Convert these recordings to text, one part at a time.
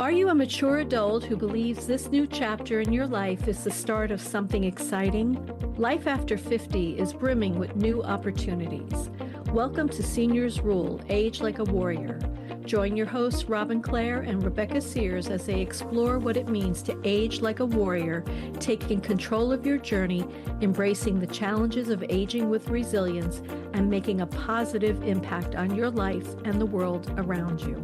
Are you a mature adult who believes this new chapter in your life is the start of something exciting? Life after 50 is brimming with new opportunities. Welcome to Seniors Rule, Age Like a Warrior. Join your hosts, Robin Clare and Rebecca Sears, as they explore what it means to age like a warrior, taking control of your journey, embracing the challenges of aging with resilience, and making a positive impact on your life and the world around you.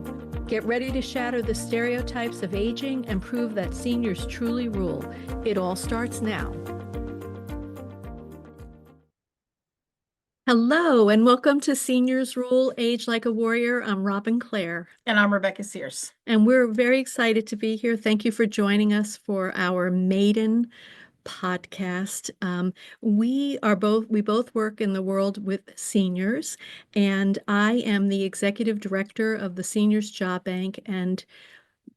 Get ready to shatter the stereotypes of aging and prove that seniors truly rule. It all starts now. Hello, and welcome to Seniors Rule, Age Like a Warrior. I'm Robin Clare. And I'm Rebecca Sears. And we're very excited to be here. Thank you for joining us for our maiden podcast. We both work in the world with seniors, and I am the executive director of the Seniors Job Bank. And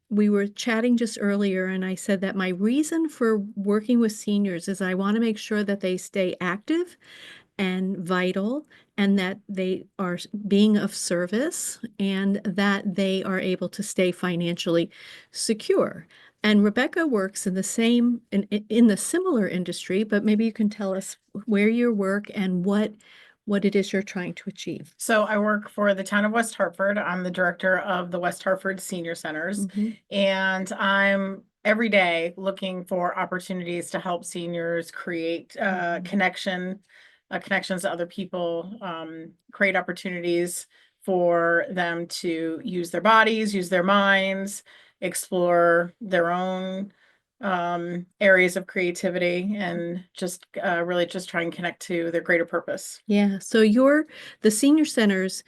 we were chatting just earlier, and I said that my reason for working with seniors is I want to make sure that they stay active and vital, and that they are being of service, and that they are able to stay financially secure. And Rebecca works in the similar industry, but maybe you can tell us where you work and what it is you're trying to achieve. So I work for the town of West Hartford. I'm the director of the West Hartford Senior Centers, and I'm every day looking for opportunities to help seniors create connections to other people, create opportunities for them to use their bodies, use their minds, explore their own areas of creativity, and just really just try and connect to their greater purpose. Yeah. So the senior centers,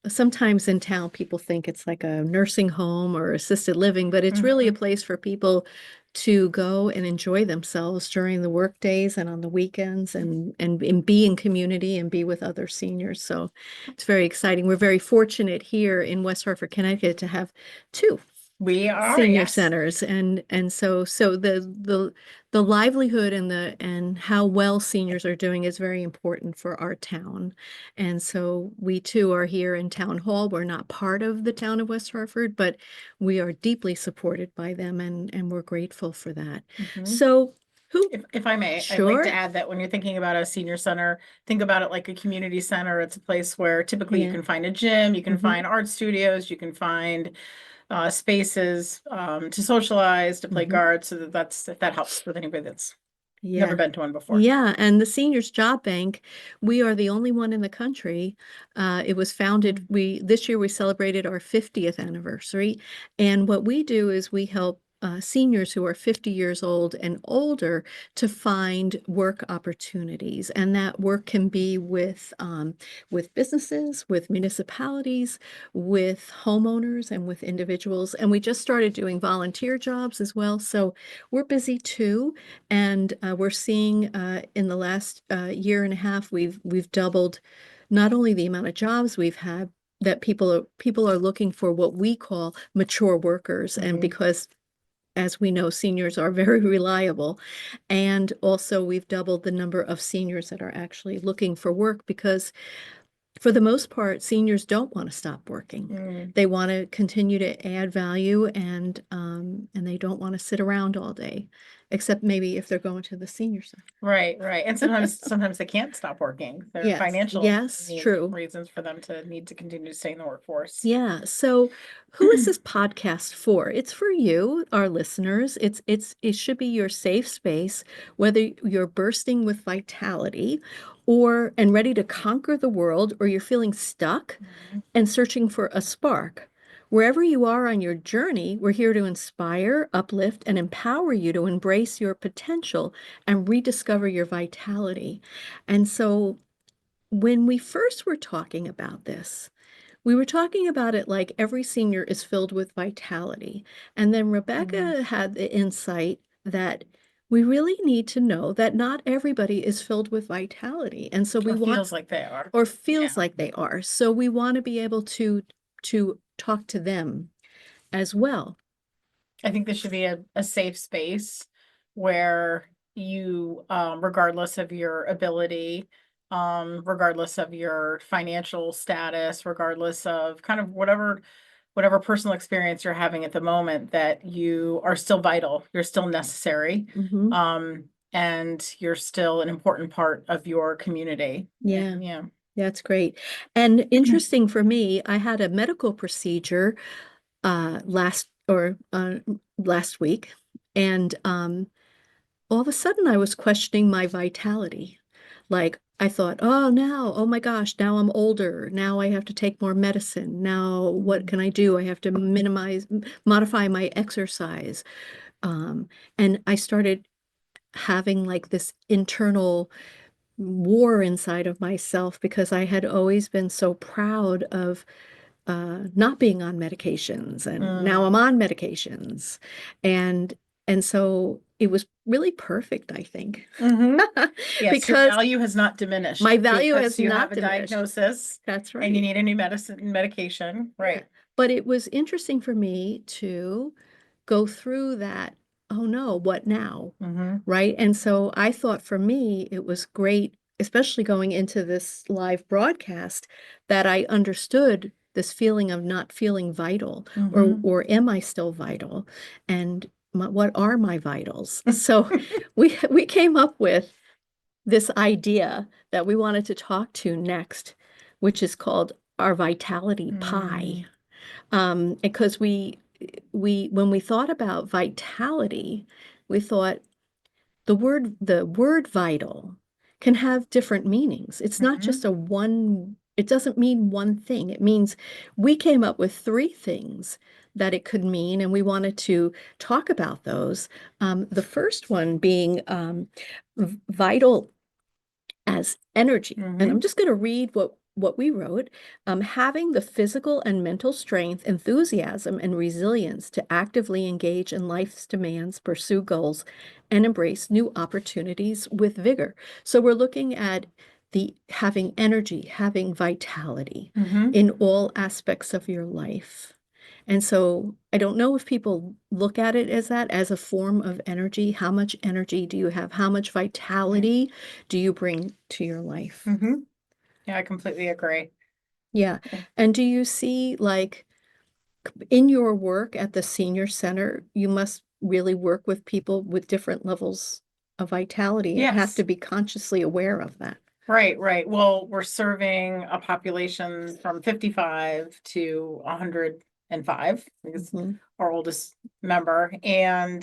sometimes in town, people think it's like a nursing home or assisted living, but it's really a place for people to go and enjoy themselves during the work days and on the weekends, and be in community and be with other seniors. So it's very exciting. We're very fortunate here in West Hartford, Connecticut, to have two We are, senior yes. centers, and so the livelihood and how well seniors are doing is very important for our town. And so we too are here in Town Hall. We're not part of the town of West Hartford, but we are deeply supported by them, and we're grateful for that. So if I may, I'd like to add that when you're thinking about a senior center, think about it like a community center. It's a place where typically you can find a gym, you can find art studios, you can find spaces to socialize, to play cards. So that helps with anybody that's never been to one before. Yeah, and the Seniors Job Bank, we are the only one in the country. It was founded, this year we celebrated our 50th anniversary. And what we do is we help seniors who are 50 years old and older to find work opportunities. And that work can be with businesses, with municipalities, with homeowners, and with individuals. And we just started doing volunteer jobs as well. So we're busy too. And we're seeing in the last year and a half, we've doubled not only the amount of jobs we've had, that people are looking for what we call mature workers. And because, as we know, seniors are very reliable. And also we've doubled the number of seniors that are actually looking for work, because for the most part, seniors don't want to stop working. They want to continue to add value, and they don't want to sit around all day, except maybe if they're going to the senior center. Right. And sometimes they can't stop working. There are financial reasons for them to need to continue to stay in the workforce. Yeah. So who is this podcast for? It's for you, our listeners. It should be your safe space, whether you're bursting with vitality and ready to conquer the world, or you're feeling stuck and searching for a spark. Wherever you are on your journey, we're here to inspire, uplift, and empower you to embrace your potential and rediscover your vitality. And so when we first were talking about this, we were talking about it like every senior is filled with vitality. And then Rebecca had the insight that we really need to know that not everybody is filled with vitality. And so feels like they are. Or feels like they are. So we want to be able to talk to them as well. I think this should be a safe space where you, regardless of your ability, regardless of your financial status, regardless of kind of whatever whatever personal experience you're having at the moment, that you are still vital, you're still necessary, Hmm. and you're still an important part of your community. Yeah, And yeah. that's great. And interesting for me, I had a medical procedure last week, and all of a sudden I was questioning my vitality. Like I thought, oh, now, oh my gosh, now I'm older. Now I have to take more medicine. Now what Mhm. can I do? I have to modify my exercise. Um, and I started having like this internal war inside of myself because I had always been so proud of not being on medications, and now I'm Mm. on medications, and and so it was really perfect, I think, Hmm. Yes, your because value has not my diminished value because has you have not a diminished. diagnosis That's and you right. need a new medication. Yeah. Right. But it was interesting for me to go through that, oh no, what now? Hmm. Right. And so I thought for me, it was great, especially going into this live broadcast, that I understood this feeling of not feeling vital, Hmm. or am I still vital? And what are my vitals? So we came up with this idea that we wanted to talk to next, which is called our vitality pie. Mm. Because when we thought about vitality, we thought the word vital can have different meanings. It's not just Hmm. it doesn't mean one thing. It means we came up with three things that it could mean, and we wanted to talk about those. The first one being vital as energy. And I'm Hmm. just going to read what we wrote. Having the physical and mental strength, enthusiasm, and resilience to actively engage in life's demands, pursue goals, and embrace new opportunities with vigor. So we're looking at the having energy, having vitality Hmm. in all aspects of your life. And so I don't know if people look at it as that, as a form of energy. How much energy do you have? How much Right. vitality do you bring to your life? Hmm. Yeah, I completely agree. Yeah. And do you see, like, in your work at the senior center, you must really work with people with different levels of vitality and have to Yes. be consciously aware of that. Right, right. Well, we're serving a population from 55 to 105, because Hmm. our oldest member. And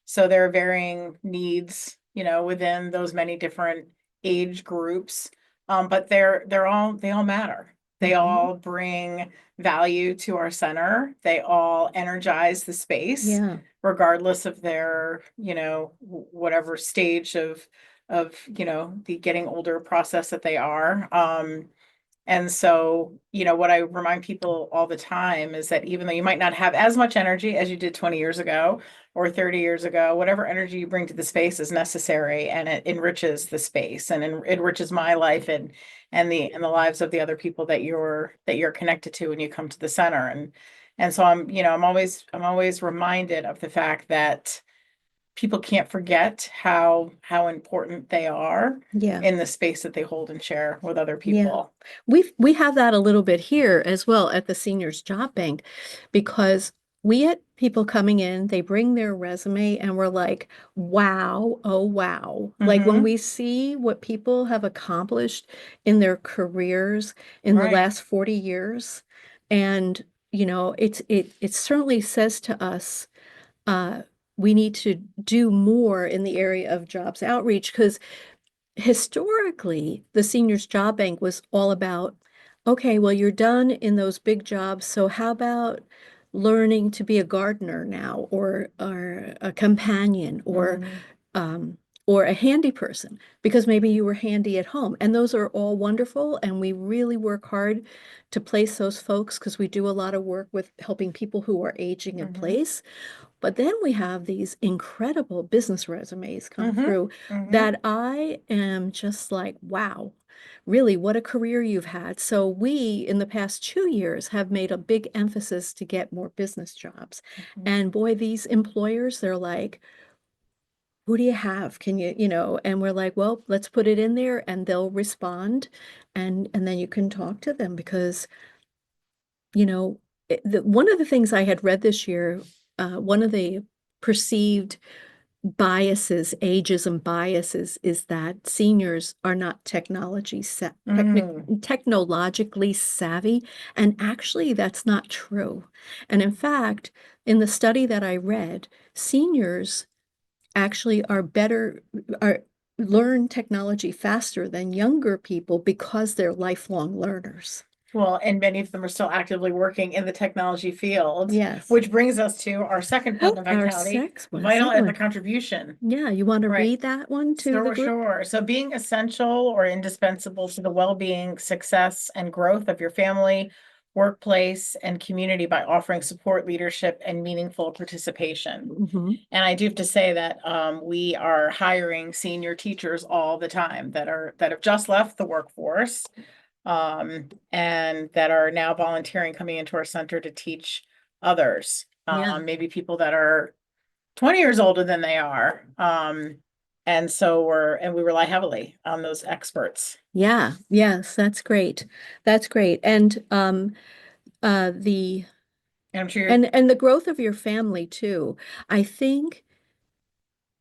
so there are varying needs, within those many different age groups. But they all matter. They Hmm. all bring value to our center. They all energize the space, Yeah. regardless of their, whatever stage of the getting older process that they are. And so, what I remind people all the time is that even though you might not have as much energy as you did 20 years ago or 30 years ago, whatever energy you bring to the space is necessary, and it enriches the space and enriches my life, and the lives of the other people that you're connected to when you come to the center. And so I'm always reminded of the fact that people can't forget how important they are Yeah. in the space that they hold and share with other Yeah. people. We have that a little bit here as well at the seniors job bank, because we get people coming in, they bring their resume, and we're like, wow, oh wow. Like when Hmm. we see what people have accomplished in their careers in the Right. last 40 years, and it certainly says to us, uh we need to do more in the area of jobs outreach, because historically, the seniors job bank was all about, okay, well, you're done in those big jobs, so how about learning to be a gardener now, or a companion, Hmm. um, or a handy person, because maybe you were handy at home. And those are all wonderful, and we really work hard to place those folks because we do a lot of work with helping people who are aging in Hmm. place. But then we have these incredible business resumes come Hmm. through Hmm. that I am just like, wow, really, what a career you've had. So we, in the past 2 years, have made a big emphasis to get more business jobs. Hmm. And boy, these employers, they're like, who do you have? Can and we're like, well, let's put it in there, and they'll respond, and then you can talk to them because, you know, one of the things I had read this year, one of the perceived biases, ageism biases, is that seniors are not Mm. technologically savvy. And actually, that's not true. And in fact, in the study that I read, seniors actually are learn technology faster than younger people because they're lifelong learners. Well, and many of them are still actively working in the technology field, Yes. which brings us to our second point Oh, of our vitality, sex one, vital as a second. contribution. Yeah, you want to Right. read that one to the Sure, group? sure. So being essential or indispensable to the well-being, success, and growth of your family, workplace, and community by offering support, leadership, and meaningful participation. Hmm. And I do have to say that we are hiring senior teachers all the time that have just left the workforce, and that are now volunteering, coming into our center to teach others. Yeah. Maybe people that are 20 years older than they are. And so we rely heavily on those experts. Yeah. Yes, that's great. That's great. And the And I'm sure and the growth of your family too. I think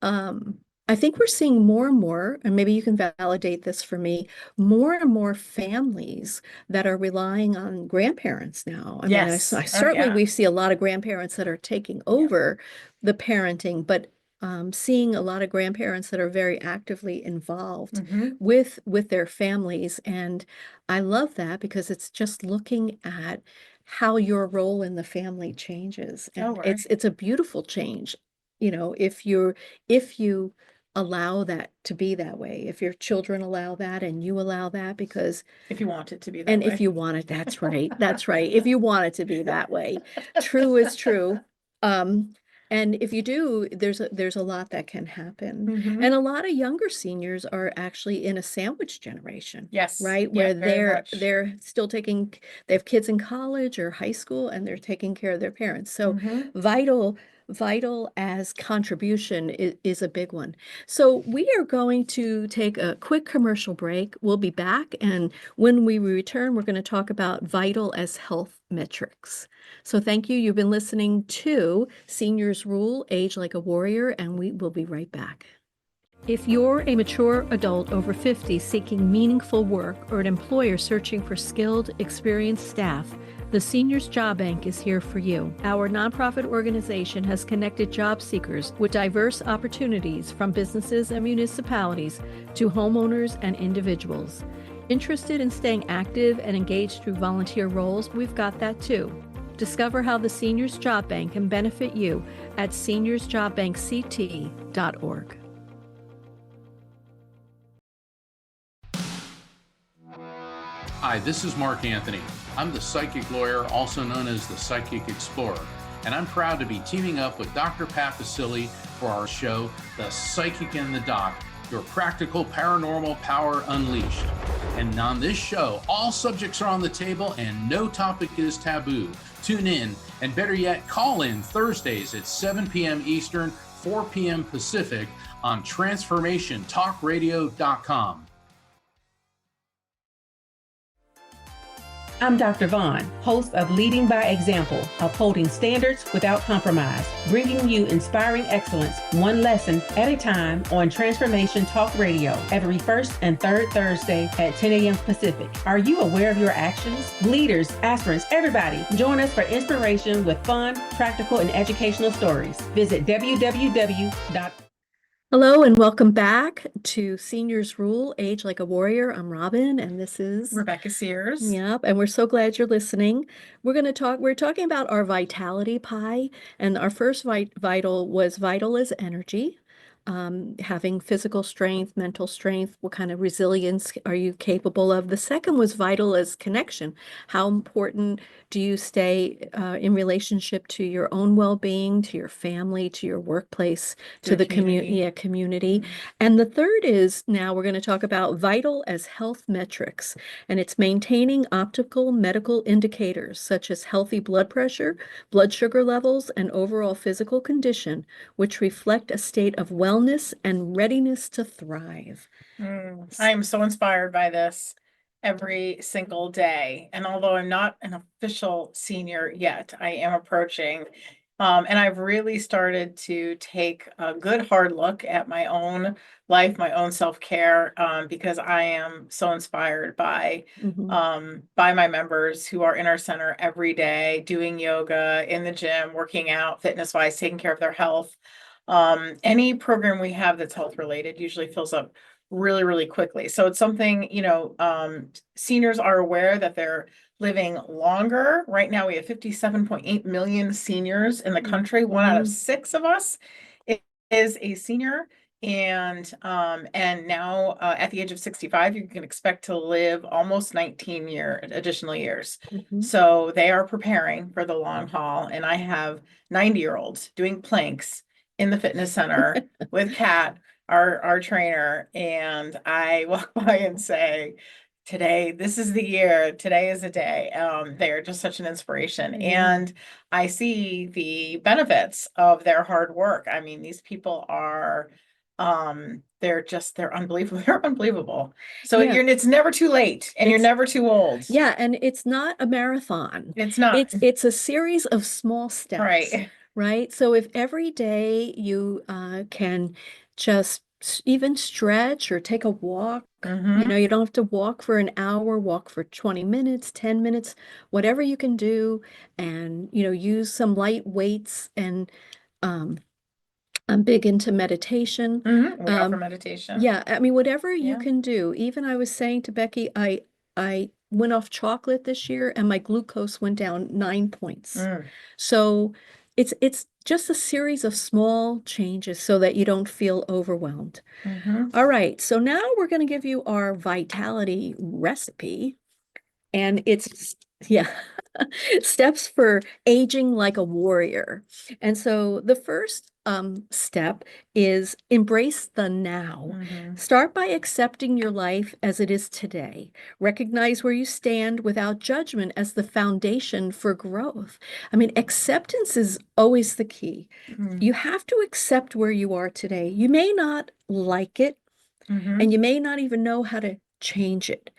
Um, I think we're seeing more and more, and maybe you can validate this for me, more and more families that are relying on grandparents now. I mean, yes. I Oh, certainly yeah. we see a lot of grandparents that are taking Yeah. over the parenting, but seeing a lot of grandparents that are very actively involved Hmm. with their families, and I love that because it's just looking at how your role in the family changes, Oh, and right. it's a beautiful change. If you allow that to be that way, if your children allow that and you allow that, because, If you want it to be that and if way. you want it, that's right, that's right. If you want it to be that way, true is true. Um, and if you do, there's a lot that can happen. Hmm. And a lot of younger seniors are actually in a sandwich generation, Yes. right? Where Yep, very much. they're still they have kids in college or high school and they're taking care of their parents. So Hmm. vital as contribution is a big one. So we are going to take a quick commercial break. We'll be back, and when we return, we're going to talk about vital as health metrics. So thank you. You've been listening to Seniors Rule, Age Like a Warrior, and we will be right back. If you're a mature adult over 50 seeking meaningful work or an employer searching for skilled, experienced staff, the Seniors Job Bank is here for you. Our nonprofit organization has connected job seekers with diverse opportunities from businesses and municipalities to homeowners and individuals. Interested in staying active and engaged through volunteer roles? We've got that too. Discover how the Seniors Job Bank can benefit you at seniorsjobbankct.org. Hi, this is Mark Anthony. I'm the psychic lawyer, also known as the Psychic Explorer, and I'm proud to be teaming up with Dr. Pat Basili for our show, The Psychic and the Doc, your practical paranormal power unleashed. And on this show, all subjects are on the table and no topic is taboo. Tune in, and better yet, call in Thursdays at 7 p.m. Eastern, 4 p.m. Pacific on transformationtalkradio.com. I'm Dr. Vaughn, host of Leading by Example, upholding standards without compromise, bringing you inspiring excellence, one lesson at a time on Transformation Talk Radio every first and third Thursday at 10 a.m. Pacific. Are you aware of your actions? Leaders, aspirants, everybody, join us for inspiration with fun, practical, and educational stories. Visit www. Hello and welcome back to Seniors Rule, Age Like a Warrior. I'm Robin, and this is Rebecca Sears. Yep, and we're so glad you're listening. We're talking about our vitality pie, and our first vital was vital as energy. Having physical strength, mental strength, what kind of resilience are you capable of? The second was vital as connection. How important do you stay in relationship to your own well-being, to your family, to your workplace, to the community? Mhm. And the third is, now we're going to talk about vital as health metrics, and it's maintaining optimal medical indicators such as healthy blood pressure, blood sugar levels, and overall physical condition, which reflect a state of wellness and readiness to thrive. I am so inspired by this. every single day. And although I'm not an official senior yet, I am approaching. And I've really started to take a good hard look at my own life, my own self-care, because I am so inspired by my members who are in our center every day, doing yoga, in the gym, working out, fitness-wise, taking care of their health. Any program we have that's health related usually fills up really, really quickly. So it's something, seniors are aware that they're living longer. Right now, we have 57.8 million seniors in the country. 1 out of 6 of us is a senior. And now at the age of 65, you can expect to live almost 19 additional years. So they are preparing for the long haul. And I have 90-year-olds doing planks in the fitness center with Kat, our trainer, and I walk by and say, today, this is the year, today is the day. They're just such an inspiration. And I see the benefits of their hard work. I mean, these people are, they're unbelievable. They're unbelievable. So it's never too late and you're never too old. Yeah. And it's not a marathon. It's not. It's a series of small steps. Right. Right. So if every day you can just even stretch or take a walk, you don't have to walk for an hour, walk for 20 minutes, 10 minutes, whatever you can do, and, use some light weights. And I'm big into meditation. We offer meditation. Yeah. I mean, whatever you can do. Even I was saying to Becky, I went off chocolate this year and my glucose went down 9 points. So it's just a series of small changes so that you don't feel overwhelmed. All right. So now we're going to give you our vitality recipe. And it's, steps for aging like a warrior. And so the first step is embrace the now. Start by accepting your life as it is today. Recognize where you stand without judgment as the foundation for growth. I mean, acceptance is always the key. You have to accept where you are today. You may not like it, and you may not even know how to change it.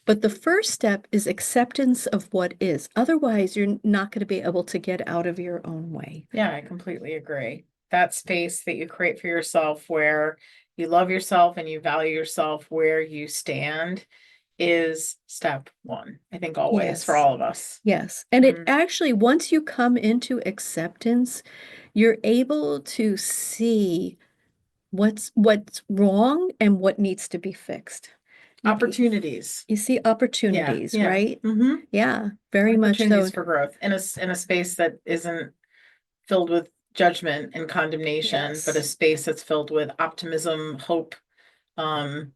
But the first step is acceptance of what is. Otherwise, you're not going to be able to get out of your own way. Yeah, I completely agree. That space that you create for yourself where you love yourself and you value yourself where you stand is step one, I think, always for all of us. Yes. And it actually, once you come into acceptance, you're able to see what's wrong and what needs to be fixed. Opportunities. You see opportunities, right? Yeah, very much so. Opportunities for growth in a space that isn't filled with judgment and condemnation, but a space that's filled with optimism, hope, and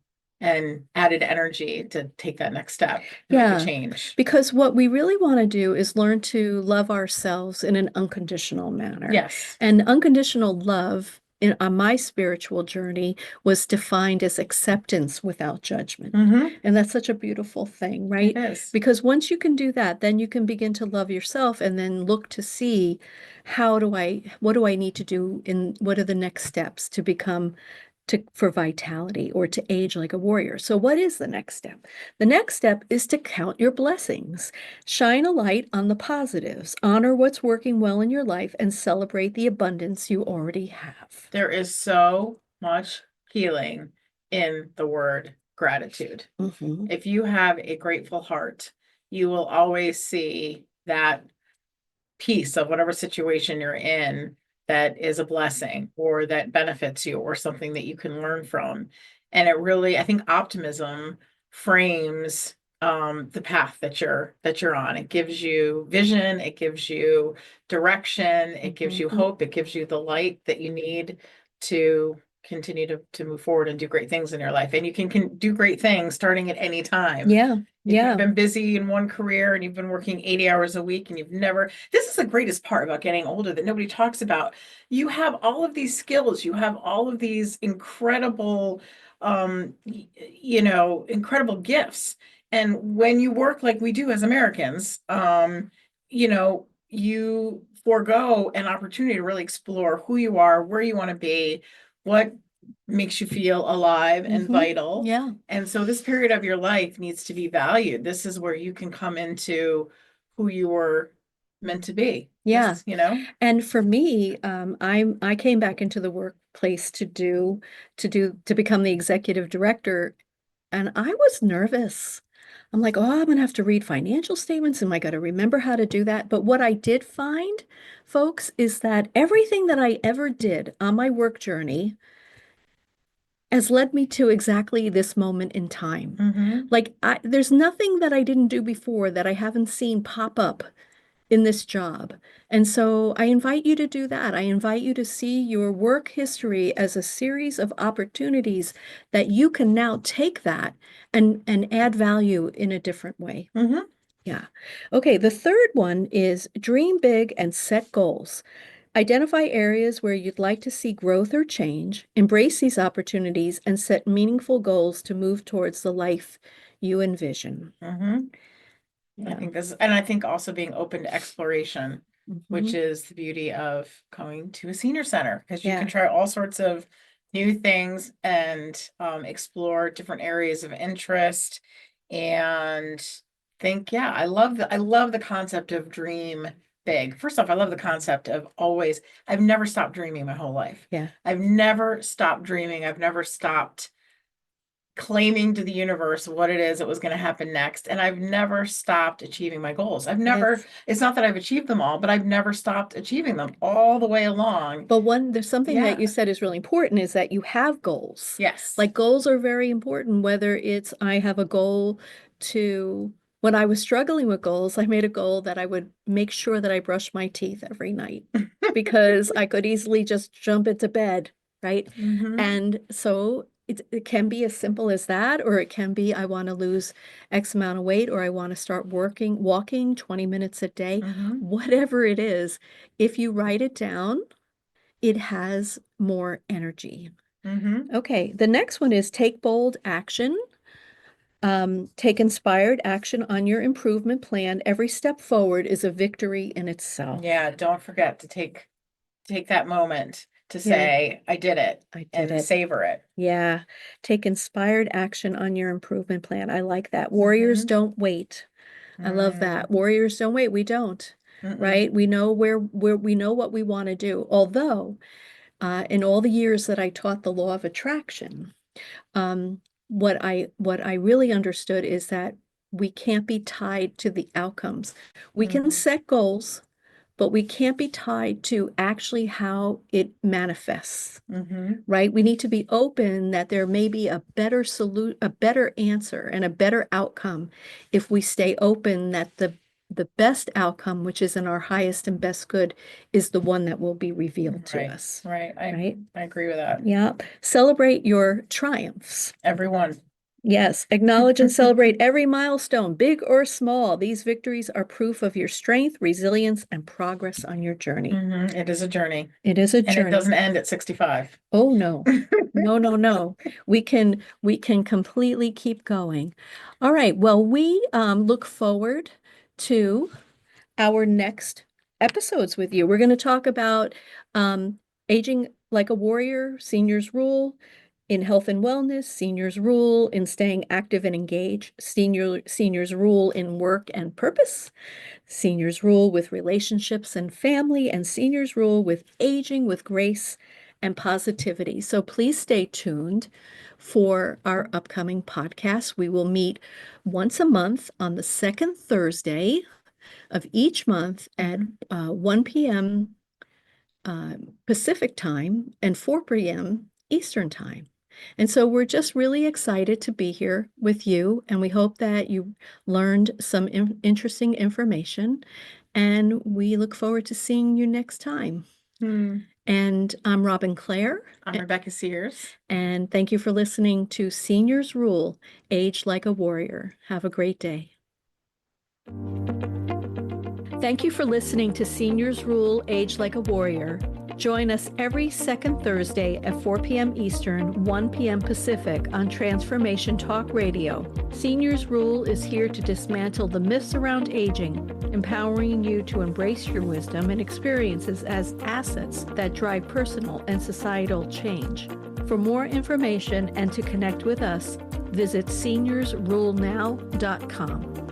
added energy to take that next step and make a change. Because what we really want to do is learn to love ourselves in an unconditional manner. Yes. And unconditional love on my spiritual journey was defined as acceptance without judgment. And that's such a beautiful thing, right? It is. Because once you can do that, then you can begin to love yourself and then look to see what do I need to do, and what are the next steps to become for vitality or to age like a warrior. So what is the next step? The next step is to count your blessings. Shine a light on the positives. Honor what's working well in your life and celebrate the abundance you already have. There is so much healing in the word gratitude. If you have a grateful heart, you will always see that piece of whatever situation you're in that is a blessing or that benefits you or something that you can learn from. And it really, I think optimism frames the path that you're on. It gives you vision, it gives you direction, it gives you hope, it gives you the light that you need to continue to move forward and do great things in your life. And you can do great things starting at any time. If you've been busy in one career and you've been working 80 hours a week and this is the greatest part about getting older that nobody talks about. You have all of these skills, you have all of these incredible, incredible gifts. And when you work like we do as Americans, you forego an opportunity to really explore who you are, where you want to be, what makes you feel alive and vital. Yeah. And so this period of your life needs to be valued. This is where you can come into who you were meant to be. Yeah. You know? And for me, I came back into the workplace to become the executive director, and I was nervous. I'm like, oh, I'm gonna have to read financial statements, and I got to remember how to do that. But what I did find, folks, is that everything that I ever did on my work journey has led me to exactly this moment in time. Like, there's nothing that I didn't do before that I haven't seen pop up in this job. And so I invite you to do that. I invite you to see your work history as a series of opportunities that you can now take that and add value in a different way. Yeah. Okay, the third one is dream big and set goals. Identify areas where you'd like to see growth or change, embrace these opportunities, and set meaningful goals to move towards the life you envision. I think and I think also being open to exploration, which is the beauty of going to a senior center, because you can try all sorts of new things and explore different areas of interest and think, I love the concept of dream big. First off, I love the concept of I've never stopped dreaming my whole life. Yeah. I've never stopped dreaming. I've never stopped claiming to the universe what it is that was going to happen next. And I've never stopped achieving my goals. It's not that I've achieved them all, but I've never stopped achieving them all the way along. But there's something that you said is really important, is that you have goals. Yes. Like, goals are very important, whether it's I have a goal when I was struggling with goals, I made a goal that I would make sure that I brush my teeth every night because I could easily just jump into bed, right? And so it can be as simple as that, or it can be I want to lose X amount of weight, or I want to start walking 20 minutes a day. Whatever it is, if you write it down, it has more energy. Okay, the next one is take bold action. Take inspired action on your improvement plan. Every step forward is a victory in itself. Yeah, don't forget to take that moment to say, I did it. And savor it. Yeah. Take inspired action on your improvement plan. I like that. Warriors don't wait. I love that. Warriors don't wait. We don't. Right? We know where we know what we want to do. Although, in all the years that I taught the law of attraction, what I really understood is that we can't be tied to the outcomes. We can set goals, but we can't be tied to actually how it manifests, right? We need to be open that there may be a better answer and a better outcome if we stay open that the best outcome, which is in our highest and best good, is the one that will be revealed to us. Right. I agree with that. Yeah. Celebrate your triumphs. Everyone. Yes, acknowledge and celebrate every milestone, big or small. These victories are proof of your strength, resilience, and progress on your journey. It is a journey. It is a And journey. it doesn't end at 65. Oh, no. No. We can completely keep going. All right. Well, we look forward to our next episodes with you. We're going to talk about aging like a warrior, seniors rule in health and wellness, seniors rule in staying active and engaged, seniors rule in work and purpose, seniors rule with relationships and family, and seniors rule with aging with grace and positivity. So please stay tuned for our upcoming podcast. We will meet once a month on the second Thursday of each month at 1 p.m. Pacific time and 4 p.m. Eastern time. And so we're just really excited to be here with you, and we hope that you learned some interesting information, and we look forward to seeing you next time. And I'm Robin Clare. I'm Rebecca Sears. And thank you for listening to Seniors Rule, Age Like a Warrior. Have a great day. Thank you for listening to Seniors Rule Age Like a Warrior. Join us every second Thursday at 4 p.m. Eastern, 1 p.m. Pacific on Transformation Talk Radio. Seniors Rule is here to dismantle the myths around aging, empowering you to embrace your wisdom and experiences as assets that drive personal and societal change. For more information and to connect with us, visit seniorsrulenow.com.